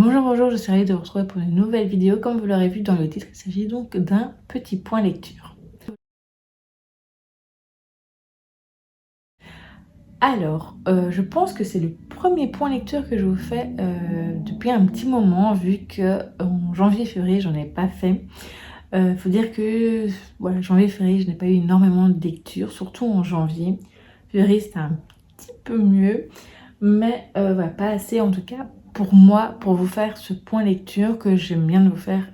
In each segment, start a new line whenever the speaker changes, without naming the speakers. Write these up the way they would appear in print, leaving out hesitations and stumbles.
Bonjour, je suis ravie de vous retrouver pour une nouvelle vidéo. Comme vous l'aurez vu dans le titre, il s'agit donc d'un petit point lecture. Alors, je pense que c'est le premier point lecture que je vous fais depuis un petit moment, vu que en janvier-février, j'en ai pas fait. Faut dire que voilà, janvier-février, je n'ai pas eu énormément de lecture, surtout en janvier. Février, c'était un petit peu mieux, mais voilà, pas assez en tout cas pour moi, pour vous faire ce point lecture que j'aime bien de vous faire.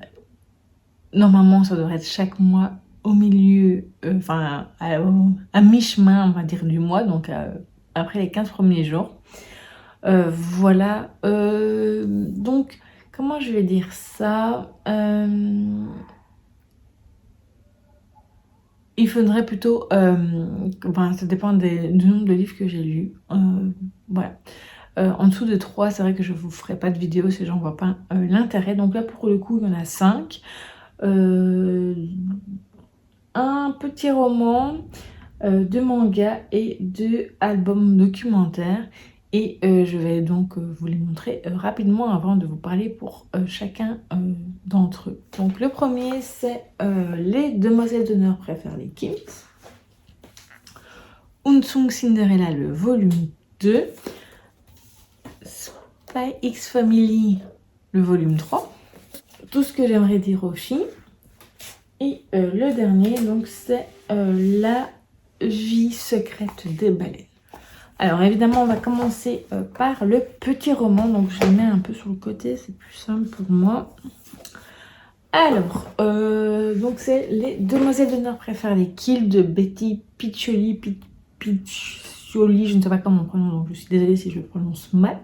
Normalement, ça devrait être chaque mois au milieu, enfin à mi-chemin, on va dire, du mois, donc après les 15 premiers jours. Voilà, donc comment je vais dire ça, il faudrait plutôt, enfin, ça dépend du nombre de livres que j'ai lus. Voilà. En dessous de 3, c'est vrai que je ne vous ferai pas de vidéo si j'en vois pas l'intérêt. Donc là, pour le coup, il y en a 5. Un petit roman, 2 mangas et 2 albums documentaires. Et je vais donc vous les montrer rapidement avant de vous parler pour chacun d'entre eux. Donc le premier, c'est Les Demoiselles d'honneur préfèrent les Kims. Unsung Cinderella, le volume 2. Spy X Family, le volume 3. Tout ce que j'aimerais dire aux filles. Et le dernier, donc, c'est La vie secrète des baleines. Alors évidemment, on va commencer par le petit roman. Donc je le mets un peu sur le côté, c'est plus simple pour moi. Alors, donc c'est Les Demoiselles d'honneur préfèrent les kills de Betty Piccioli. Piccioli, je ne sais pas comment on prononce, donc je suis désolée si je le prononce mal.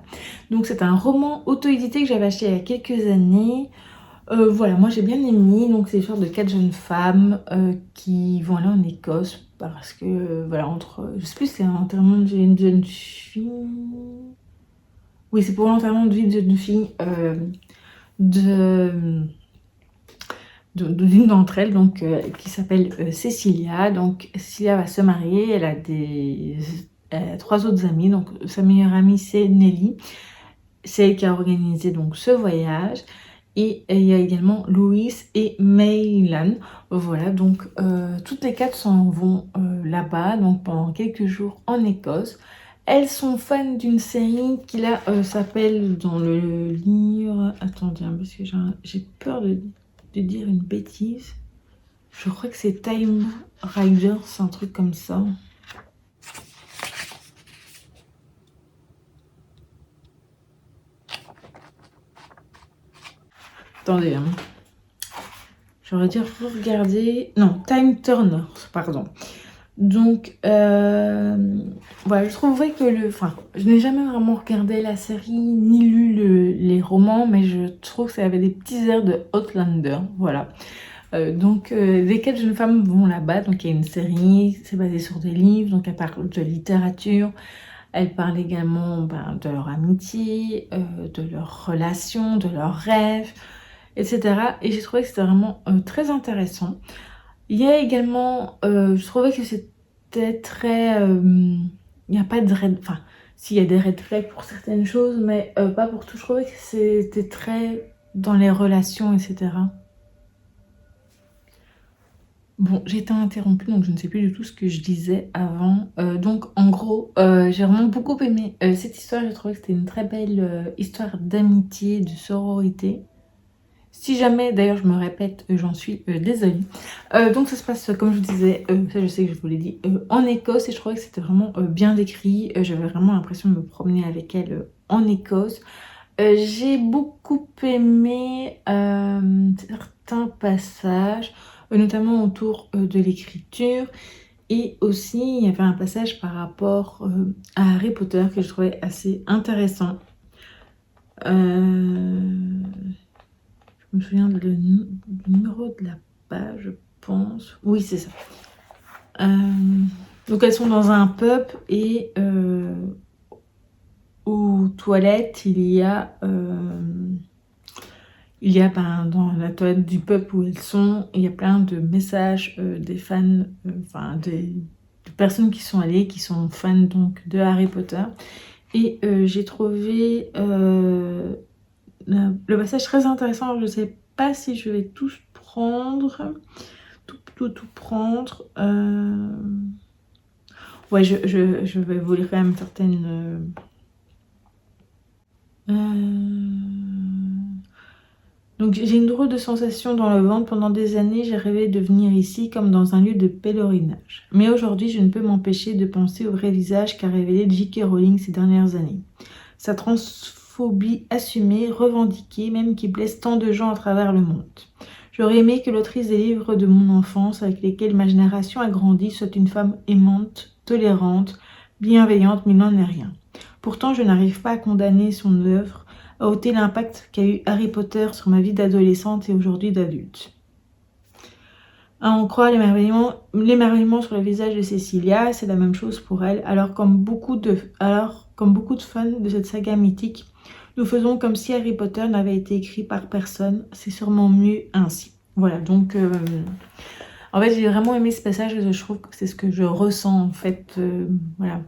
Donc c'est un roman auto-édité que j'avais acheté il y a quelques années. Voilà, moi j'ai bien aimé. Donc c'est l'histoire de 4 jeunes femmes qui vont aller en Écosse parce que voilà, je sais plus si c'est un enterrement d'une jeune fille. Oui, c'est pour l'enterrement de vie d'une jeune fille d'une d'entre elles, donc qui s'appelle Cecilia. Donc Cecilia va se marier, elle a 3 autres amies. Donc sa meilleure amie, c'est Nelly, c'est elle qui a organisé donc ce voyage. Et il y a également Louis et Maylan. Voilà, donc toutes les 4 s'en vont là-bas, donc pendant quelques jours en Écosse. Elles sont fans d'une série qui là s'appelle dans le livre... Attendez, hein, parce que j'ai peur de dire une bêtise. Je crois que c'est Time Riders, un truc comme ça. Attendez, hein. J'aurais dû regarder... Non, Time Turner, pardon. Donc, voilà, je trouverais que enfin, je n'ai jamais vraiment regardé la série, ni lu les romans, mais je trouve que ça avait des petits airs de Outlander, voilà. Donc, les 4 jeunes femmes vont là-bas, donc il y a une série, c'est basé sur des livres, donc elles parlent de littérature, elles parlent également de leur amitié, de leurs relations, de leurs rêves, etc. Et j'ai trouvé que c'était vraiment très intéressant. Il y a également, je trouvais que c'était très... il n'y a pas de red... Enfin, s'il y a des red flags pour certaines choses, mais pas pour tout. Je trouvais que c'était très dans les relations, etc. Bon, j'ai été interrompue, donc je ne sais plus du tout ce que je disais avant. Donc, en gros, j'ai vraiment beaucoup aimé cette histoire. J'ai trouvé que c'était une très belle histoire d'amitié, de sororité. Si jamais, d'ailleurs je me répète, j'en suis désolée. Donc ça se passe, comme je vous disais, ça je sais que je vous l'ai dit, en Écosse. Et je trouvais que c'était vraiment bien décrit. J'avais vraiment l'impression de me promener avec elle en Écosse. J'ai beaucoup aimé certains passages, notamment autour de l'écriture. Et aussi, il y avait un passage par rapport à Harry Potter que je trouvais assez intéressant. Je me souviens du numéro de la page, je pense. Oui, c'est ça. Donc elles sont dans un pub et aux toilettes, il y a dans la toilette du pub où elles sont, il y a plein de messages des fans, enfin des personnes qui sont allées, qui sont fans donc de Harry Potter. Et j'ai trouvé le passage très intéressant. Alors, je ne sais pas si je vais tous prendre, tout prendre. Ouais, je vais vous lire quand même certaines... Donc j'ai une drôle de sensation dans le ventre. Pendant des années, j'ai rêvé de venir ici comme dans un lieu de pèlerinage. Mais aujourd'hui, je ne peux m'empêcher de penser au vrai visage qu'a révélé J.K. Rowling ces dernières années. Sa transphobie assumée, revendiquée, même qui blesse tant de gens à travers le monde. J'aurais aimé que l'autrice des livres de mon enfance, avec lesquels ma génération a grandi, soit une femme aimante, tolérante, bienveillante, mais il n'en est rien. Pourtant, je n'arrive pas à condamner son œuvre, à ôter l'impact qu'a eu Harry Potter sur ma vie d'adolescente et aujourd'hui d'adulte. À en croire l'émerveillement sur le visage de Cecilia, c'est la même chose pour elle. Alors comme beaucoup de fans de cette saga mythique, nous faisons comme si Harry Potter n'avait été écrit par personne. C'est sûrement mieux ainsi. Voilà, donc en fait j'ai vraiment aimé ce passage et je trouve que c'est ce que je ressens en fait, voilà.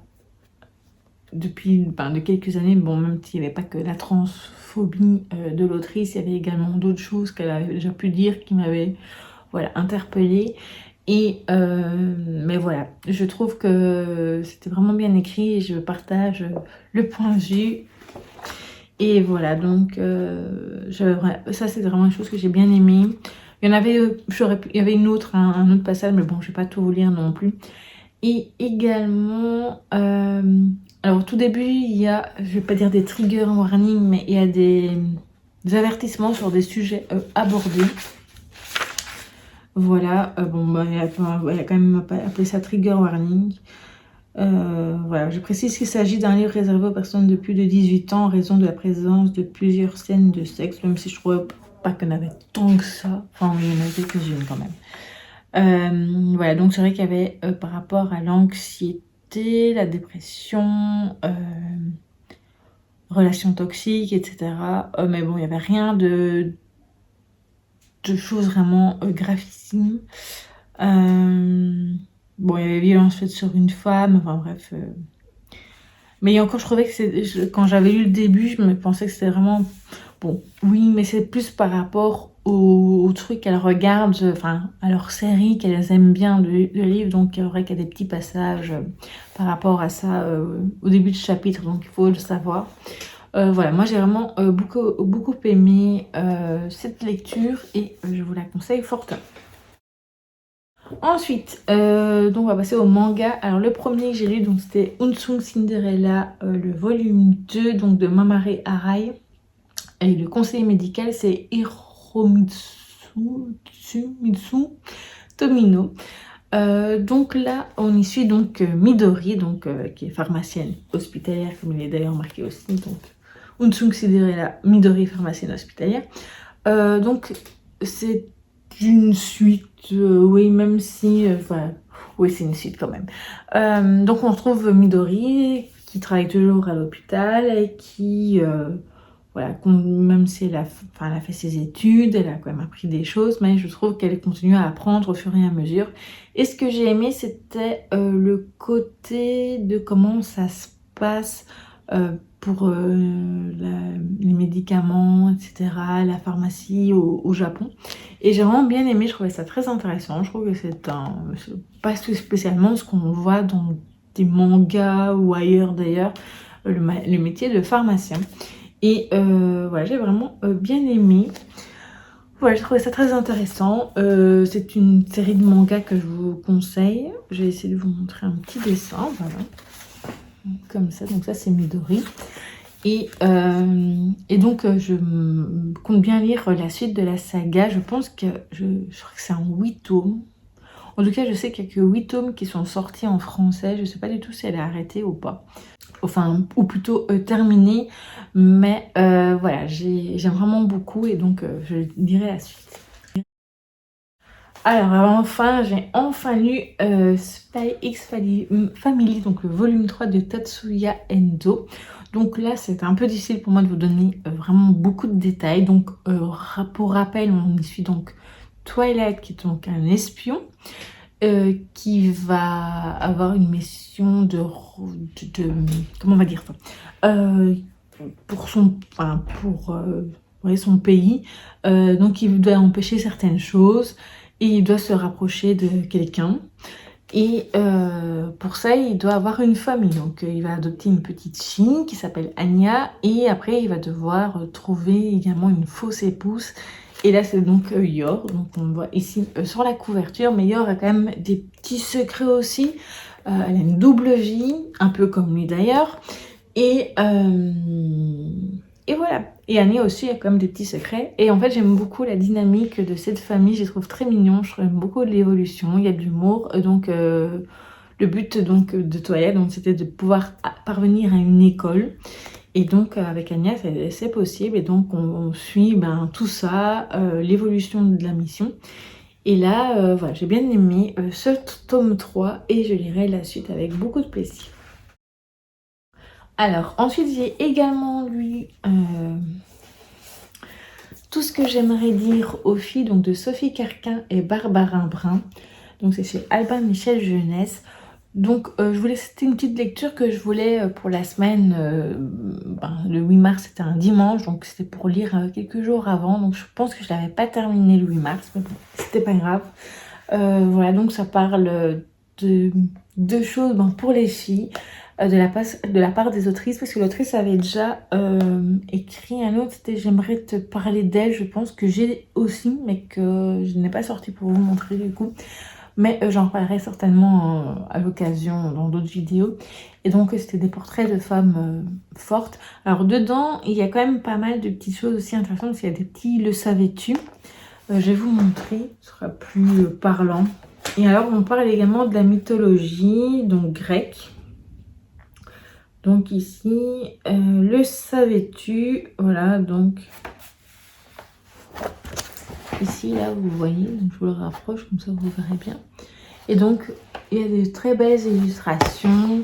Depuis de quelques années, bon, même s'il n'y avait pas que la transphobie de l'autrice, il y avait également d'autres choses qu'elle avait déjà pu dire qui m'avaient interpellée. Et mais voilà, je trouve que c'était vraiment bien écrit et je partage le point de vue. Et voilà, donc ça c'est vraiment une chose que j'ai bien aimée. Il y en avait, il y avait un autre passage, mais bon, je ne vais pas tout vous lire non plus. Et également, alors au tout début, il y a, je vais pas dire des trigger warnings, mais il y a des avertissements sur des sujets abordés. Voilà, bon, bah, il y a quand même appelé ça trigger warning. Voilà, je précise qu'il s'agit d'un livre réservé aux personnes de plus de 18 ans en raison de la présence de plusieurs scènes de sexe, même si je trouvais pas qu'il y en avait tant que ça. Enfin, il y en avait quelques-unes quand même. Voilà, donc c'est vrai qu'il y avait par rapport à l'anxiété, la dépression, relations toxiques, etc. Mais bon, il n'y avait rien de choses vraiment gravissimes. Bon, il y avait violence faite sur une femme, enfin bref. Mais encore, je trouvais que quand j'avais lu le début, je me pensais que c'était vraiment... Bon, oui, mais c'est plus par rapport aux trucs qu'elles regardent, enfin, à leur série qu'elles aiment bien de livre. Donc, il y aurait qu'il y a des petits passages par rapport à ça au début du chapitre, donc il faut le savoir. Voilà, moi j'ai vraiment beaucoup aimé cette lecture et je vous la conseille fortement. Ensuite, donc on va passer au manga. Alors le premier que j'ai lu, donc c'était Unsung Cinderella, le volume 2, donc de Mamare Arai. Et le conseiller médical, c'est Hiromitsu Tomino. Donc là, on y suit donc Midori, donc, qui est pharmacienne hospitalière, comme il est d'ailleurs marqué aussi. Donc Unsung Cinderella, Midori, pharmacienne hospitalière. Donc c'est une suite, oui, même si... oui, c'est une suite quand même. Donc on retrouve Midori, qui travaille toujours à l'hôpital et qui... voilà, même si elle a fait ses études, elle a quand même appris des choses, mais je trouve qu'elle continue à apprendre au fur et à mesure. Et ce que j'ai aimé, c'était le côté de comment ça se passe pour les médicaments, etc., la pharmacie au Japon. Et j'ai vraiment bien aimé, je trouvais ça très intéressant. Je trouve que c'est pas spécialement ce qu'on voit dans des mangas ou ailleurs d'ailleurs, le métier de pharmacien. Et voilà, j'ai vraiment bien aimé. Voilà, j'ai trouvé ça très intéressant. C'est une série de mangas que je vous conseille. Je vais essayer de vous montrer un petit dessin, voilà. Comme ça, donc ça c'est Midori. Et donc je compte bien lire la suite de la saga. Je pense que, je crois que c'est en 8 tomes. En tout cas, je sais qu'il n'y a que 8 tomes qui sont sortis en français. Je ne sais pas du tout si elle est arrêtée ou pas. Enfin, ou plutôt terminée. Mais voilà, j'aime vraiment beaucoup et donc je dirai la suite. Alors enfin, j'ai enfin lu Spy X Family, donc le volume 3 de Tatsuya Endo. Donc là, c'est un peu difficile pour moi de vous donner vraiment beaucoup de détails. Donc pour rappel, on y suit donc Twilight, qui est donc un espion, qui va avoir une mission de comment on va dire ça, pour ouais, son pays. Donc il doit empêcher certaines choses et il doit se rapprocher de quelqu'un. Et pour ça, il doit avoir une famille. Donc il va adopter une petite fille qui s'appelle Anya. Et après, il va devoir trouver également une fausse épouse. Et là, c'est donc Yor. Donc on voit ici sur la couverture. Mais Yor a quand même des petits secrets aussi. Elle a une double vie, un peu comme lui d'ailleurs. Et voilà. Et Annie aussi a quand même des petits secrets. Et en fait, j'aime beaucoup la dynamique de cette famille. Je les trouve très mignons. Je trouve beaucoup de l'évolution. Il y a de l'humour. Donc, le but donc, de Toya, c'était de pouvoir parvenir à une école. Et donc, avec Anya, c'est possible. Et donc, on suit tout ça, l'évolution de la mission. Et là, voilà, j'ai bien aimé ce tome 3 et je lirai la suite avec beaucoup de plaisir. Alors, ensuite, j'ai également lu Tout ce que j'aimerais dire aux filles, donc de Sophie Carquin et Barbara Brun. Donc, c'est chez Albin Michel Jeunesse. Donc, c'était une petite lecture que je voulais pour la semaine. Le 8 mars, c'était un dimanche, donc c'était pour lire quelques jours avant. Donc, je pense que je l'avais pas terminé le 8 mars, mais bon, c'était pas grave. Voilà, donc ça parle de deux choses pour les filles. De la part des autrices, parce que l'autrice avait déjà écrit un autre, c'était J'aimerais te parler d'elle, je pense que j'ai aussi, mais que je n'ai pas sorti pour vous montrer du coup. Mais j'en parlerai certainement à l'occasion dans d'autres vidéos. Et donc c'était des portraits de femmes fortes. Alors dedans, il y a quand même pas mal de petites choses aussi intéressantes, parce qu'il y a des petits Le savais-tu. Je vais vous montrer, ce sera plus parlant. Et alors on parle également de la mythologie, donc grecque. Donc ici, le savais-tu, voilà, donc ici, là, vous voyez, donc je vous le rapproche, comme ça vous verrez bien. Et donc, il y a des très belles illustrations,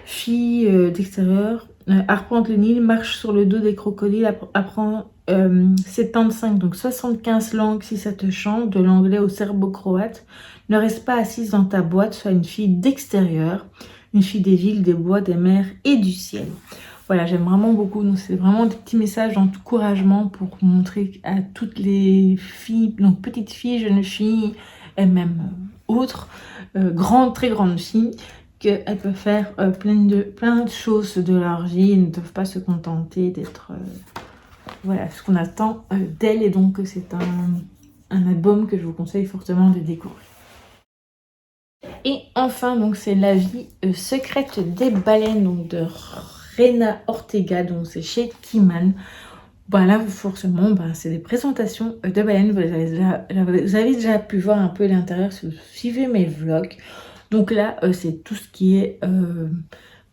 filles d'extérieur, arpente le Nil, marche sur le dos des crocodiles, apprend 75, donc 75 langues si ça te chante, de l'anglais au serbo-croate. Ne reste pas assise dans ta boîte, sois une fille d'extérieur. Une fille des villes, des bois, des mers et du ciel. Voilà, j'aime vraiment beaucoup. Donc, c'est vraiment des petits messages d'encouragement pour montrer à toutes les filles, donc petites filles, jeunes filles, et même autres, très grandes filles, qu'elles peuvent faire plein de choses de leur vie et ne doivent pas se contenter d'être... voilà, ce qu'on attend d'elles. Et donc, c'est un album que je vous conseille fortement de découvrir. Et enfin, donc c'est La vie secrète des baleines, donc de Rena Ortega, donc c'est chez Kiman. Là, forcément, c'est des présentations de baleines. Vous avez déjà pu voir un peu l'intérieur si vous suivez mes vlogs. Donc là, c'est tout ce qui est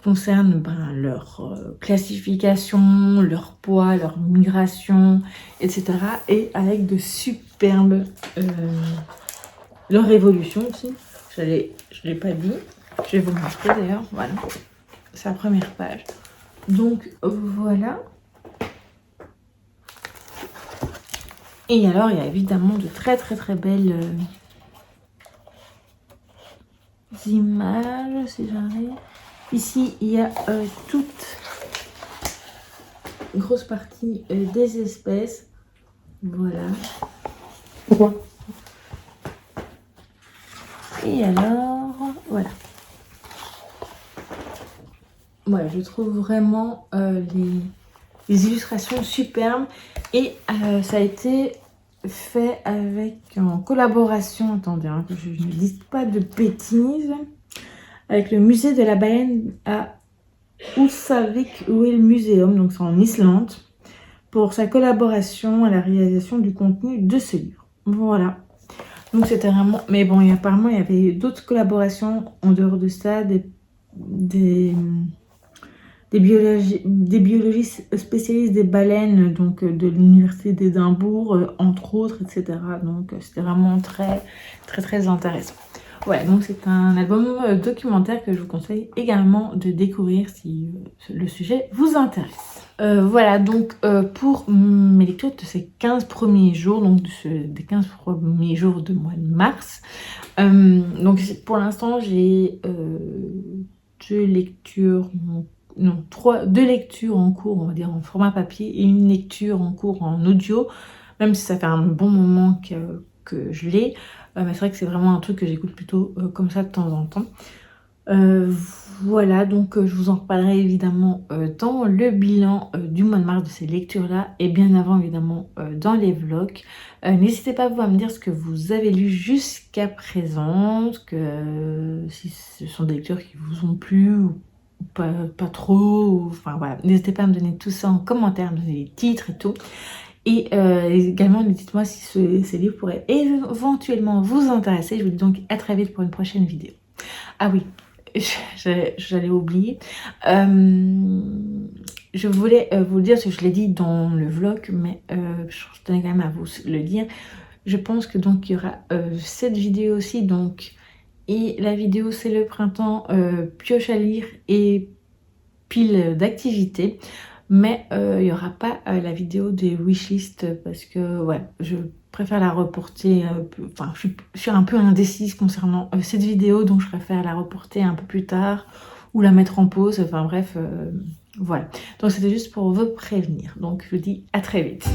concerne leur classification, leur poids, leur migration, etc. Et avec de superbes leur évolution aussi. Je ne l'ai pas dit. Je vais vous montrer d'ailleurs. Voilà. C'est la première page. Donc voilà. Et alors il y a évidemment de très belles images. Si j'arrive. Ici il y a toute une grosse partie des espèces. Voilà. Et alors, voilà. Voilà, je trouve vraiment les illustrations superbes. Et ça a été fait en collaboration, attendez, que je ne dise pas de bêtises, avec le musée de la baleine à Húsavík Museum, donc c'est en Islande, pour sa collaboration à la réalisation du contenu de ce livre. Voilà. Donc c'était vraiment... Mais bon, apparemment, il y avait d'autres collaborations en dehors de ça, des biologistes spécialistes des baleines, donc de l'université d'Édimbourg, entre autres, etc. Donc c'était vraiment très intéressant. Voilà, donc c'est un album documentaire que je vous conseille également de découvrir si le sujet vous intéresse. Voilà, donc pour mes lectures de ces 15 premiers jours, donc des 15 premiers jours de mois de mars, donc pour l'instant j'ai 2 lectures non, 2 lectures en cours, on va dire en format papier, et une lecture en cours en audio, même si ça fait un bon moment que je l'ai. Mais c'est vrai que c'est vraiment un truc que j'écoute plutôt comme ça de temps en temps. Voilà, donc je vous en reparlerai évidemment dans le bilan du mois de mars de ces lectures-là, et bien avant évidemment dans les vlogs. N'hésitez pas vous à me dire ce que vous avez lu jusqu'à présent, si ce sont des lectures qui vous ont plu ou pas trop, enfin voilà, n'hésitez pas à me donner tout ça en commentaire, me donner les titres et tout. Et également, dites-moi si ces livres pourraient éventuellement vous intéresser. Je vous dis donc à très vite pour une prochaine vidéo. Ah oui, j'allais oublier. Je voulais vous le dire, parce que je l'ai dit dans le vlog, mais je tenais quand même à vous le dire. Je pense que donc il y aura cette vidéo aussi, donc, et la vidéo c'est le printemps, pioche à lire et pile d'activités. Mais il n'y aura pas la vidéo des wishlists parce que ouais, je préfère la reporter. Enfin, je suis un peu indécise concernant cette vidéo, donc je préfère la reporter un peu plus tard ou la mettre en pause. Enfin bref, voilà. Donc c'était juste pour vous prévenir. Donc je vous dis à très vite.